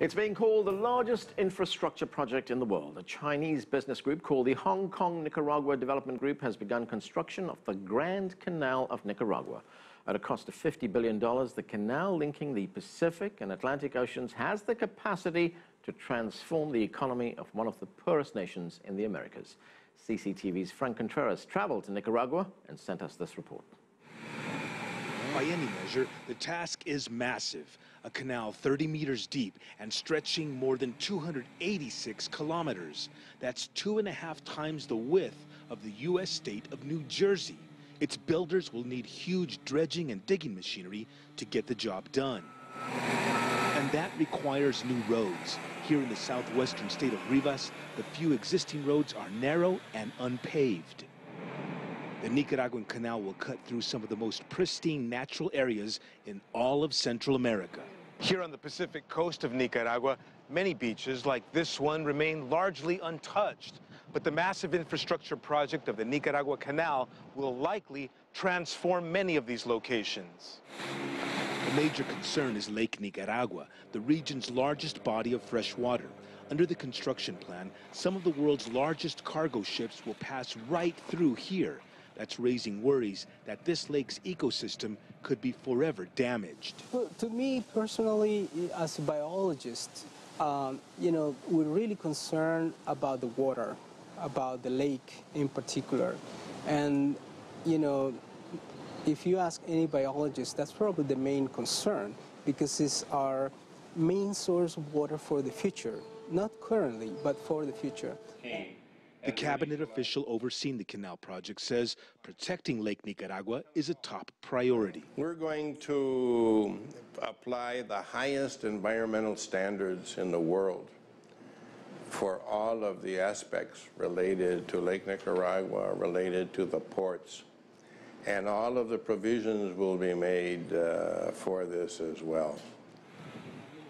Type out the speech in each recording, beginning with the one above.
It's being called the largest infrastructure project in the world. A Chinese business group called the Hong Kong-Nicaragua Development Group has begun construction of the Grand Canal of Nicaragua. At a cost of $50 billion, the canal linking the Pacific and Atlantic Oceans has the capacity to transform the economy of one of the poorest nations in the Americas. CCTV's Franc Contreras traveled to Nicaragua and sent us this report. By any measure, the task is massive. A canal 30 meters deep and stretching more than 286 kilometers. That's 2.5 times the width of the U.S. state of New Jersey. Its builders will need huge dredging and digging machinery to get the job done. And that requires new roads. Here in the southwestern state of Rivas, the few existing roads are narrow and unpaved. The Nicaraguan canal will cut through some of the most pristine natural areas in all of Central America. Here on the Pacific coast of Nicaragua, many beaches like this one remain largely untouched. But the massive infrastructure project of the Nicaragua Canal will likely transform many of these locations. A major concern is Lake Nicaragua, the region's largest body of fresh water. Under the construction plan, some of the world's largest cargo ships will pass right through here. That's raising worries that this lake's ecosystem could be forever damaged. Well, to me personally, as a biologist, we're really concerned about the water, about the lake in particular. And, if you ask any biologist, that's probably the main concern, because it's our main source of water for the future. Not currently, but for the future. The cabinet official overseeing the canal project says protecting Lake Nicaragua is a top priority. We're going to apply the highest environmental standards in the world for all of the aspects related to Lake Nicaragua, related to the ports, and all of the provisions will be made for this as well.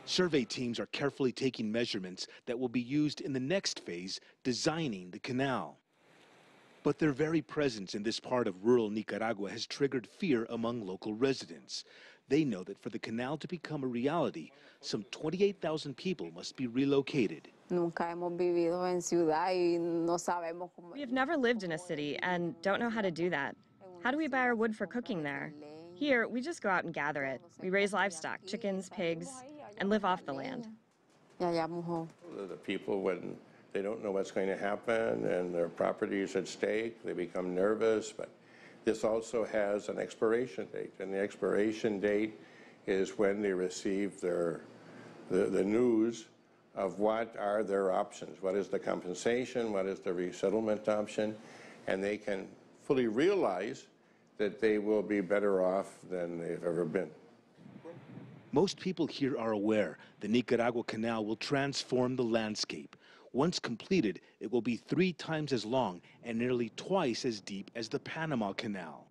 Survey teams are carefully taking measurements that will be used in the next phase, designing the canal. But their very presence in this part of rural Nicaragua has triggered fear among local residents. They know that for the canal to become a reality, some 28,000 people must be relocated. We have never lived in a city and don't know how to do that. How do we buy our wood for cooking there? Here, we just go out and gather it. We raise livestock, chickens, pigs, and live off the land. The people, when they don't know what's going to happen and their property is at stake, they become nervous. But this also has an expiration date, and the expiration date is when they receive the news of what are their options, what is the compensation, what is the resettlement option, and they can fully realize that they will be better off than they've ever been. Most people here are aware the Nicaragua Canal will transform the landscape. Once completed, it will be 3 times as long and nearly twice as deep as the Panama Canal.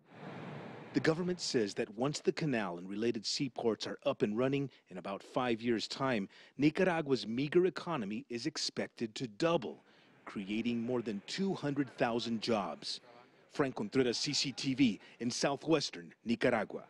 The government says that once the canal and related seaports are up and running in about 5 years' time, Nicaragua's meager economy is expected to double, creating more than 200,000 jobs. Franc Contreras, CCTV in southwestern Nicaragua.